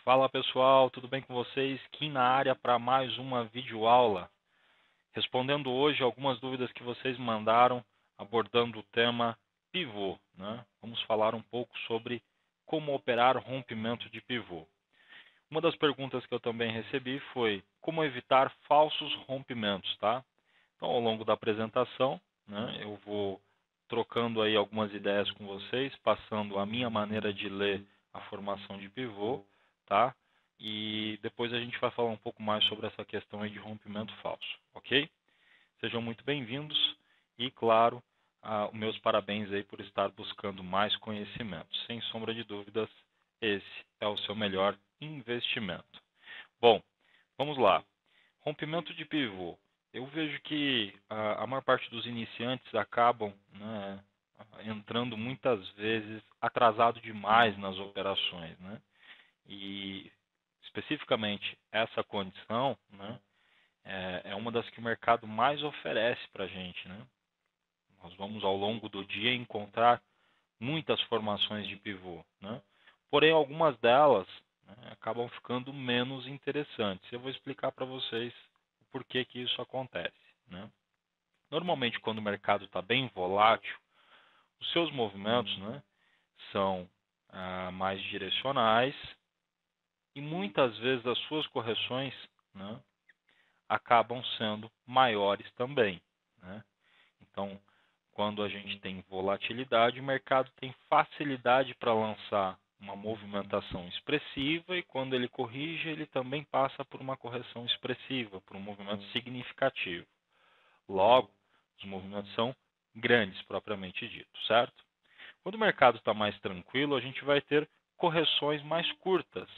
Fala pessoal, tudo bem com vocês? Kim na área para mais uma videoaula. Respondendo hoje algumas dúvidas que vocês mandaram, abordando o tema pivô, né? Vamos falar um pouco sobre como operar rompimento de pivô. Uma das perguntas que eu também recebi foi como evitar falsos rompimentos, tá? Então, ao longo da apresentação, né, eu vou trocando aí algumas ideias com vocês, passando a minha maneira de ler a formação de pivô, tá? E depois a gente vai falar um pouco mais sobre essa questão aí de rompimento falso, ok? Sejam muito bem-vindos e, claro, os meus parabéns aí por estar buscando mais conhecimento. Sem sombra de dúvidas, esse é o seu melhor investimento. Bom, vamos lá. Rompimento de pivô. Eu vejo que a maior parte dos iniciantes acabam, né, entrando muitas vezes atrasado demais nas operações, né? E especificamente essa condição, né, é uma das que o mercado mais oferece para a gente, né? Nós vamos ao longo do dia encontrar muitas formações de pivô, né? Porém, algumas delas, né, acabam ficando menos interessantes. Eu vou explicar para vocês o porquê que isso acontece, né? Normalmente, quando o mercado está bem volátil, os seus movimentos, né, são mais direcionais e muitas vezes as suas correções, né, acabam sendo maiores também, né? Então, quando a gente tem volatilidade, o mercado tem facilidade para lançar uma movimentação expressiva e quando ele corrige, ele também passa por uma correção expressiva, por um movimento significativo. Logo, os movimentos são grandes, propriamente dito, certo? Quando o mercado está mais tranquilo, a gente vai ter correções mais curtas.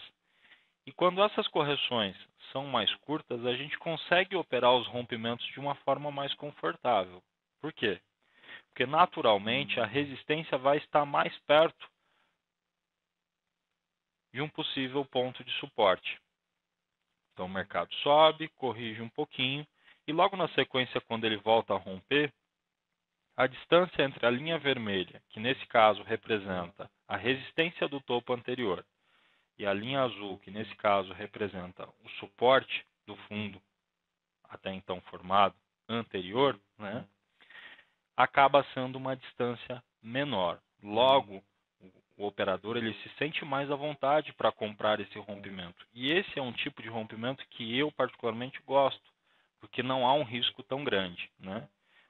E quando essas correções são mais curtas, a gente consegue operar os rompimentos de uma forma mais confortável. Por quê? Porque naturalmente a resistência vai estar mais perto de um possível ponto de suporte. Então o mercado sobe, corrige um pouquinho e logo na sequência, quando ele volta a romper, a distância entre a linha vermelha, que nesse caso representa a resistência do topo anterior, e a linha azul, que nesse caso representa o suporte do fundo até então formado anterior, né, acaba sendo uma distância menor. Logo, o operador ele se sente mais à vontade para comprar esse rompimento. E esse é um tipo de rompimento que eu particularmente gosto, porque não há um risco tão grande, né?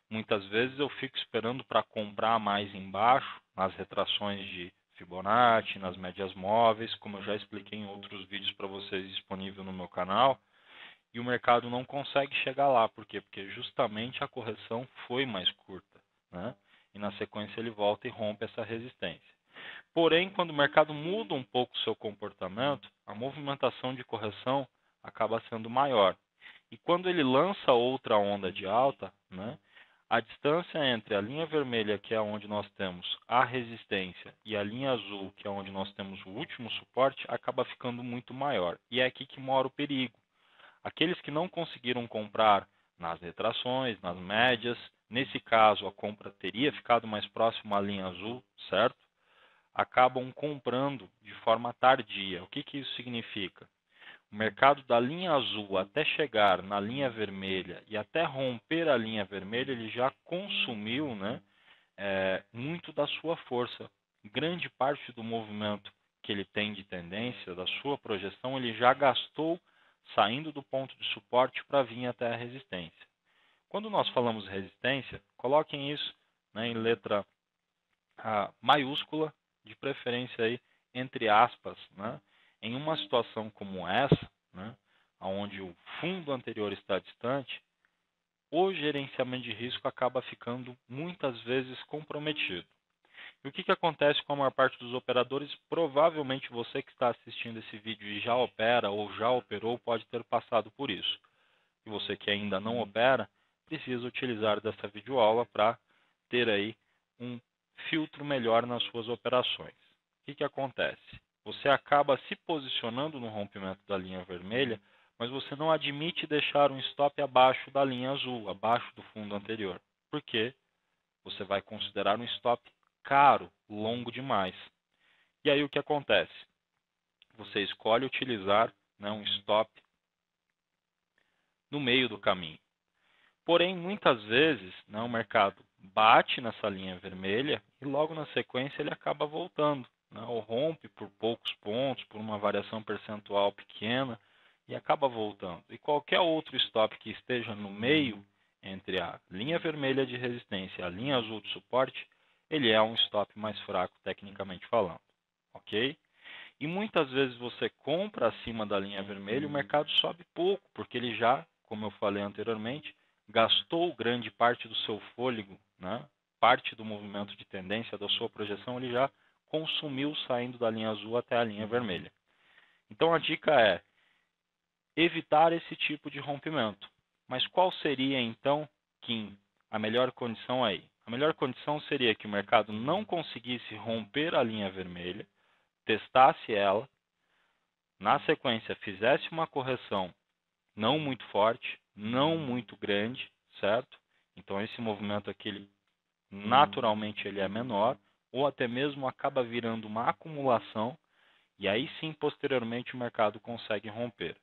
Muitas vezes eu fico esperando para comprar mais embaixo, nas retrações de Fibonacci, nas médias móveis, como eu já expliquei em outros vídeos para vocês disponível no meu canal, e o mercado não consegue chegar lá. Por quê? Porque justamente a correção foi mais curta, né? E na sequência ele volta e rompe essa resistência. Porém, quando o mercado muda um pouco o seu comportamento, a movimentação de correção acaba sendo maior. E quando ele lança outra onda de alta, né, a distância entre a linha vermelha, que é onde nós temos a resistência, e a linha azul, que é onde nós temos o último suporte, acaba ficando muito maior. E é aqui que mora o perigo. Aqueles que não conseguiram comprar nas retrações, nas médias, nesse caso a compra teria ficado mais próxima à linha azul, certo? Acabam comprando de forma tardia. O que isso significa? O mercado da linha azul até chegar na linha vermelha e até romper a linha vermelha, ele já consumiu, né, muito da sua força. Grande parte do movimento que ele tem de tendência, da sua projeção, ele já gastou saindo do ponto de suporte para vir até a resistência. Quando nós falamos resistência, coloquem isso, né, em letra maiúscula, de preferência aí, entre aspas, né, em uma situação como essa, né, onde o fundo anterior está distante, o gerenciamento de risco acaba ficando muitas vezes comprometido. E o que acontece com a maior parte dos operadores? Provavelmente você que está assistindo esse vídeo e já opera ou já operou pode ter passado por isso. E você que ainda não opera, precisa utilizar dessa videoaula para ter aí um filtro melhor nas suas operações. O que acontece? Você acaba se posicionando no rompimento da linha vermelha, mas você não admite deixar um stop abaixo da linha azul, abaixo do fundo anterior. Por quê? Você vai considerar um stop caro, longo demais. E aí o que acontece? você escolhe utilizar, né, um stop no meio do caminho. Porém, muitas vezes, né, o mercado bate nessa linha vermelha e logo na sequência ele acaba voltando, né, ou rompe por poucos pontos, por uma variação percentual pequena e acaba voltando. E qualquer outro stop que esteja no meio entre a linha vermelha de resistência e a linha azul de suporte, ele é um stop mais fraco tecnicamente falando, ok? E muitas vezes você compra acima da linha vermelha e o mercado sobe pouco, porque ele já, como eu falei anteriormente, gastou grande parte do seu fôlego, né? Parte do movimento de tendência da sua projeção, ele já consumiu saindo da linha azul até a linha vermelha. Então a dica é evitar esse tipo de rompimento. Mas qual seria então, Kim, a melhor condição aí? A melhor condição seria que o mercado não conseguisse romper a linha vermelha, testasse ela, na sequência fizesse uma correção não muito forte, não muito grande, certo? Então esse movimento aqui, naturalmente ele é menor, ou até mesmo acaba virando uma acumulação, e aí sim, posteriormente, o mercado consegue romper.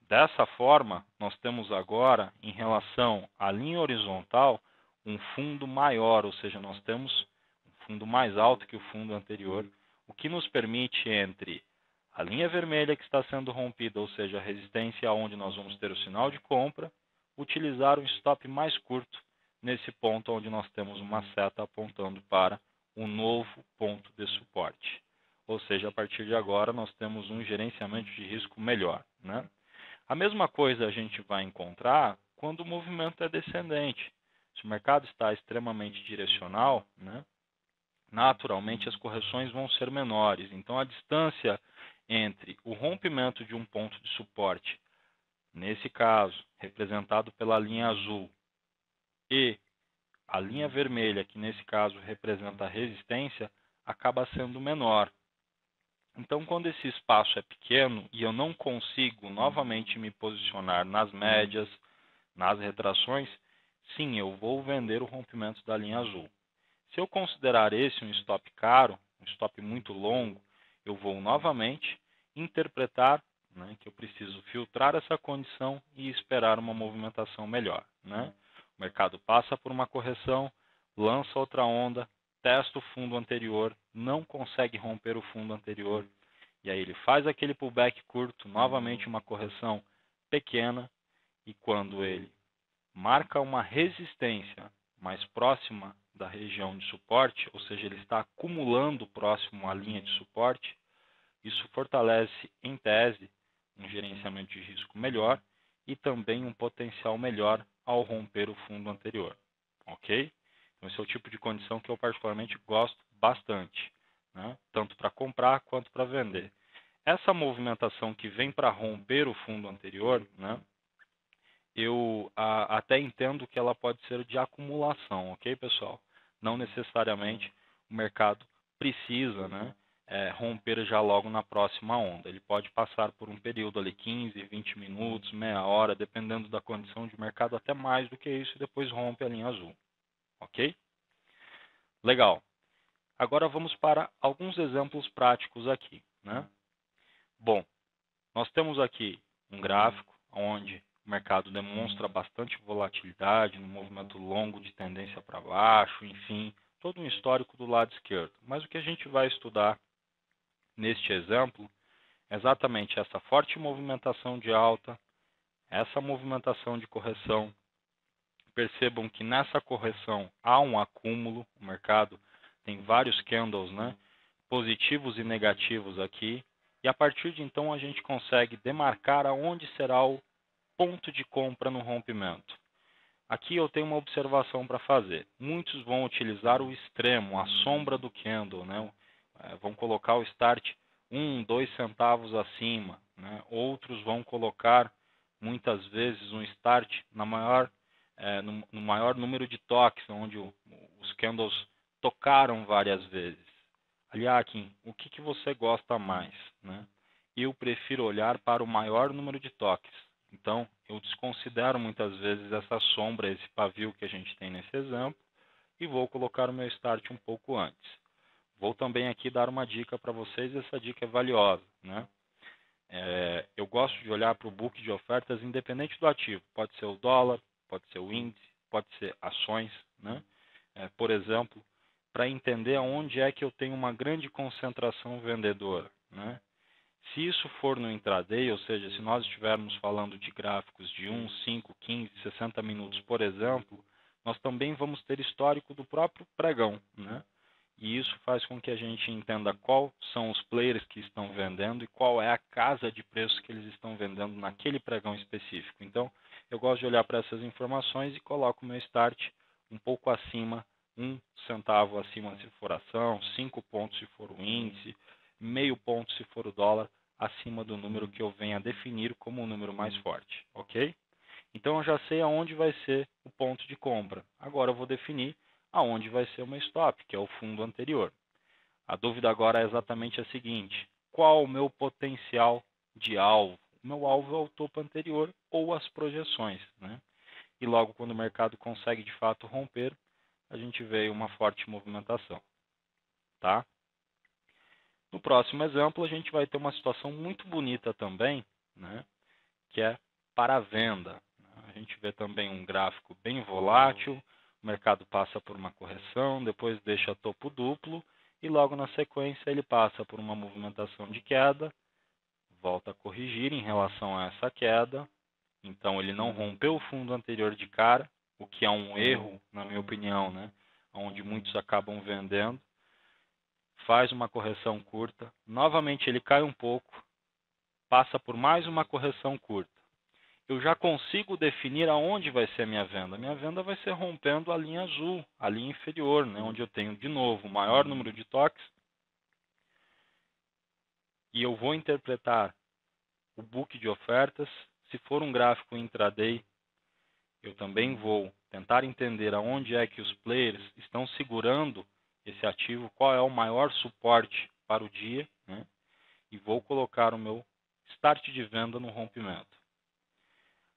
Dessa forma, nós temos agora, em relação à linha horizontal, um fundo maior, ou seja, nós temos um fundo mais alto que o fundo anterior, o que nos permite, entre a linha vermelha que está sendo rompida, ou seja, a resistência onde nós vamos ter o sinal de compra, utilizar um stop mais curto nesse ponto onde nós temos uma seta apontando para um novo ponto de suporte. Ou seja, a partir de agora nós temos um gerenciamento de risco melhor, né? A mesma coisa a gente vai encontrar quando o movimento é descendente. Se o mercado está extremamente direcional, né, naturalmente as correções vão ser menores. Então a distância entre o rompimento de um ponto de suporte, nesse caso representado pela linha azul, e a linha vermelha, que nesse caso representa a resistência, acaba sendo menor. Então, quando esse espaço é pequeno e eu não consigo novamente me posicionar nas médias, nas retrações, sim, eu vou vender o rompimento da linha azul. Se eu considerar esse um stop caro, um stop muito longo, eu vou novamente interpretar, né, que eu preciso filtrar essa condição e esperar uma movimentação melhor, né? O mercado passa por uma correção, lança outra onda, testa o fundo anterior, não consegue romper o fundo anterior, e aí ele faz aquele pullback curto, novamente uma correção pequena, e quando ele marca uma resistência mais próxima da região de suporte, ou seja, ele está acumulando próximo à linha de suporte, isso fortalece, em tese, um gerenciamento de risco melhor e também um potencial melhor ao romper o fundo anterior, ok? Então esse é o tipo de condição que eu particularmente gosto bastante, né? Tanto para comprar quanto para vender. Essa movimentação que vem para romper o fundo anterior, né, eu até entendo que ela pode ser de acumulação, ok, pessoal? Não necessariamente o mercado precisa, né, romper já logo na próxima onda. Ele pode passar por um período ali, 15, 20 minutos, meia hora, dependendo da condição de mercado, até mais do que isso, e depois rompe a linha azul, ok? Legal. Agora vamos para alguns exemplos práticos aqui, né? Bom, nós temos aqui um gráfico onde o mercado demonstra bastante volatilidade, no movimento longo de tendência para baixo, enfim, todo um histórico do lado esquerdo. Mas o que a gente vai estudar neste exemplo é exatamente essa forte movimentação de alta, essa movimentação de correção. Percebam que nessa correção há um acúmulo, o mercado tem vários candles, né, positivos e negativos aqui, e a partir de então a gente consegue demarcar aonde será o ponto de compra no rompimento. Aqui eu tenho uma observação para fazer. Muitos vão utilizar o extremo, a sombra do candle, né? Vão colocar o start 1, 2 centavos acima, né? Outros vão colocar muitas vezes um start no maior número de toques, onde os candles tocaram várias vezes. Aliás, Kim, o que você gosta mais, né? Eu prefiro olhar para o maior número de toques. Então, eu desconsidero muitas vezes essa sombra, esse pavio que a gente tem nesse exemplo, e vou colocar o meu start um pouco antes. Vou também aqui dar uma dica para vocês, essa dica é valiosa, né? eu gosto de olhar para o book de ofertas independente do ativo. Pode ser o dólar, pode ser o índice, pode ser ações, né? Por exemplo, para entender aonde é que eu tenho uma grande concentração vendedora, né? Se isso for no intraday, ou seja, se nós estivermos falando de gráficos de 1, 5, 15, 60 minutos, por exemplo, nós também vamos ter histórico do próprio pregão, né? E isso faz com que a gente entenda quais são os players que estão vendendo e qual é a casa de preços que eles estão vendendo naquele pregão específico. Então, eu gosto de olhar para essas informações e coloco o meu start um pouco acima, 1 centavo acima se for ação, 5 pontos se for o índice, meio ponto se for o dólar, acima do número que eu venha a definir como o número mais forte, ok? Então eu já sei aonde vai ser o ponto de compra. Agora eu vou definir aonde vai ser o meu stop, que é o fundo anterior. A dúvida agora é exatamente a seguinte: qual o meu potencial de alvo? O meu alvo é o topo anterior ou as projeções, né? E logo quando o mercado consegue de fato romper, a gente vê uma forte movimentação, tá? No próximo exemplo, a gente vai ter uma situação muito bonita também, né? Que é para a venda. A gente vê também um gráfico bem volátil, o mercado passa por uma correção, depois deixa topo duplo e logo na sequência ele passa por uma movimentação de queda, volta a corrigir em relação a essa queda, então ele não rompeu o fundo anterior de cara, o que é um erro, na minha opinião, né? Onde muitos acabam vendendo, faz uma correção curta, novamente ele cai um pouco, passa por mais uma correção curta. Eu já consigo definir aonde vai ser a minha venda. A minha venda vai ser rompendo a linha azul, a linha inferior, né, onde eu tenho, de novo, o maior número de toques. E eu vou interpretar o book de ofertas. Se for um gráfico intraday, eu também vou tentar entender aonde é que os players estão segurando esse ativo, qual é o maior suporte para o dia, né, e vou colocar o meu start de venda no rompimento.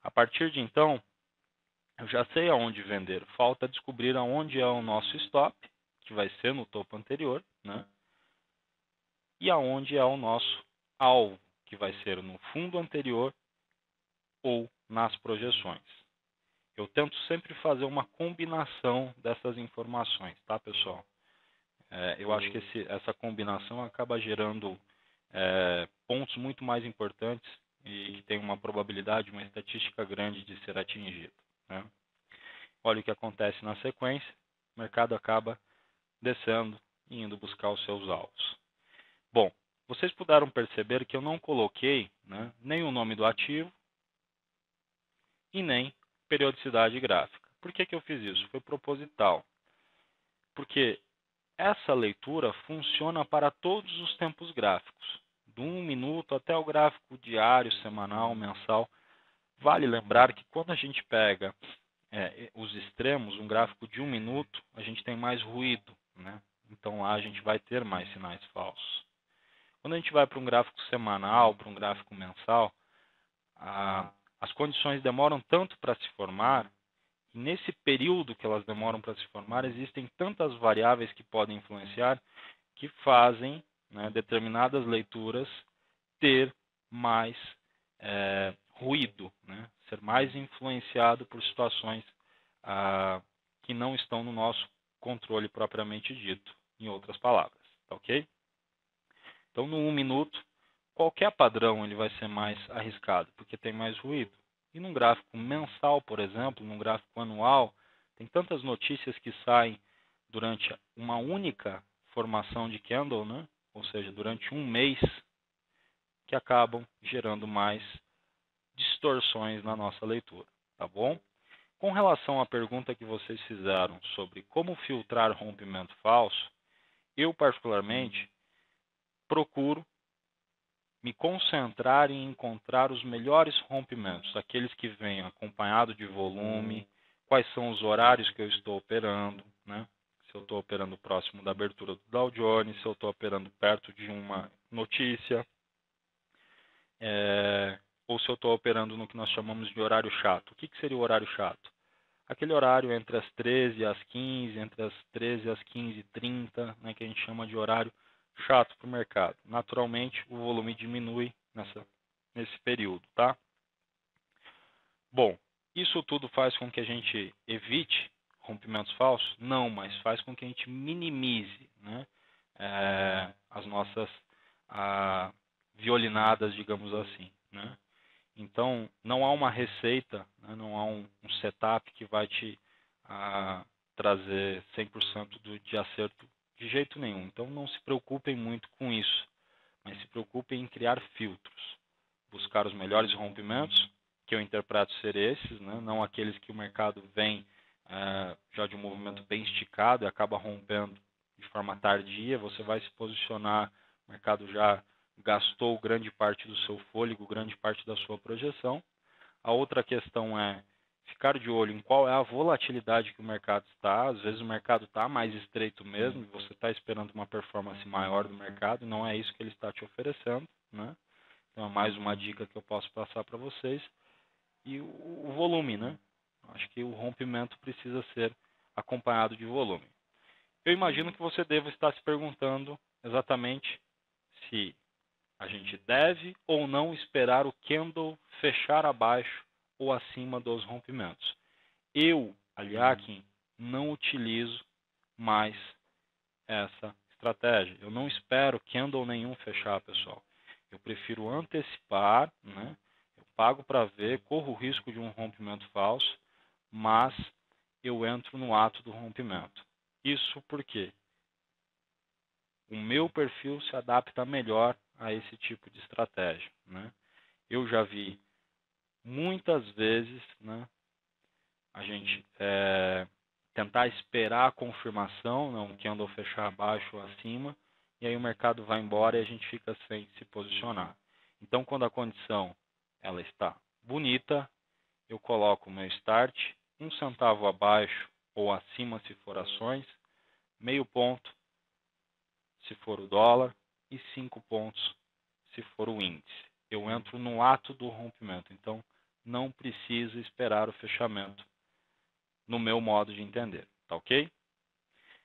A partir de então, eu já sei aonde vender. Falta descobrir aonde é o nosso stop, que vai ser no topo anterior, né? E aonde é o nosso alvo, que vai ser no fundo anterior ou nas projeções. Eu tento sempre fazer uma combinação dessas informações, tá, pessoal? Eu acho que essa combinação acaba gerando pontos muito mais importantes e que tem uma probabilidade, uma estatística grande de ser atingido, né? Olha o que acontece na sequência, o mercado acaba descendo e indo buscar os seus alvos. Bom, vocês puderam perceber que eu não coloquei, né, nem o nome do ativo e nem periodicidade gráfica. Por que eu fiz isso? Foi proposital. Porque essa leitura funciona para todos os tempos gráficos, do 1 minuto até o gráfico diário, semanal, mensal. Vale lembrar que quando a gente pega os extremos, um gráfico de 1 minuto, a gente tem mais ruído, né? Então lá a gente vai ter mais sinais falsos. Quando a gente vai para um gráfico semanal, para um gráfico mensal, as condições demoram tanto para se formar, e nesse período que elas demoram para se formar, existem tantas variáveis que podem influenciar, que fazem, né, determinadas leituras ter mais ruído, né? Ser mais influenciado por situações que não estão no nosso controle propriamente dito, em outras palavras, tá ok? Então, no 1 minuto, qualquer padrão ele vai ser mais arriscado, porque tem mais ruído. E num gráfico mensal, por exemplo, num gráfico anual, tem tantas notícias que saem durante uma única formação de candle, né? Ou seja, durante um mês, que acabam gerando mais distorções na nossa leitura, tá bom? Com relação à pergunta que vocês fizeram sobre como filtrar rompimento falso, eu particularmente procuro me concentrar em encontrar os melhores rompimentos, aqueles que vêm acompanhado de volume, quais são os horários que eu estou operando, né? Se eu estou operando próximo da abertura do Dow Jones, se eu estou operando perto de uma notícia, ou se eu estou operando no que nós chamamos de horário chato. O que seria o horário chato? Aquele horário entre as 13 e as 15, entre as 13 e as 15h30, né, que a gente chama de horário chato para o mercado. Naturalmente, o volume diminui nessa nesse período, tá? Bom, isso tudo faz com que a gente evite rompimentos falsos? Não, mas faz com que a gente minimize, né, as nossas violinadas, digamos assim, né? Então, não há uma receita, né, não há um setup que vai te trazer 100% de acerto de jeito nenhum. Então, não se preocupem muito com isso, mas se preocupem em criar filtros. Buscar os melhores rompimentos, que eu interpreto ser esses, né, não aqueles que o mercado vem já de um movimento bem esticado e acaba rompendo de forma tardia. Você vai se posicionar, o mercado já gastou grande parte do seu fôlego, grande parte da sua projeção. A outra questão é ficar de olho em qual é a volatilidade que o mercado está. Às vezes o mercado está mais estreito mesmo, e você está esperando uma performance maior do mercado, e não é isso que ele está te oferecendo, né? Então é mais uma dica que eu posso passar para vocês. E o volume, né? Acho que o rompimento precisa ser acompanhado de volume. Eu imagino que você deva estar se perguntando exatamente se a gente deve ou não esperar o candle fechar abaixo ou acima dos rompimentos. Eu, Aliakin, não utilizo mais essa estratégia. Eu não espero candle nenhum fechar, pessoal. Eu prefiro antecipar, né? Eu pago para ver, corro o risco de um rompimento falso, mas eu entro no ato do rompimento. Isso porque o meu perfil se adapta melhor a esse tipo de estratégia, né? Eu já vi muitas vezes, né, a gente tentar esperar a confirmação, não, um candle fechar abaixo ou acima, e aí o mercado vai embora e a gente fica sem se posicionar. Então, quando a condição ela está bonita, eu coloco o meu start 1 centavo abaixo ou acima se for ações, meio ponto se for o dólar e 5 pontos se for o índice. Eu entro no ato do rompimento, então não preciso esperar o fechamento no meu modo de entender, tá ok?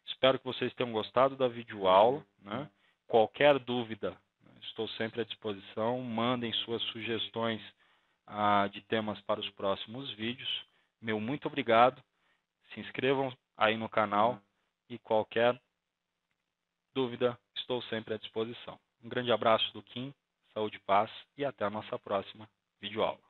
Espero que vocês tenham gostado da videoaula, né? Qualquer dúvida, estou sempre à disposição. Mandem suas sugestões de temas para os próximos vídeos. Meu muito obrigado. Se inscrevam aí no canal e qualquer dúvida, estou sempre à disposição. Um grande abraço do Kim, saúde e paz e até a nossa próxima videoaula.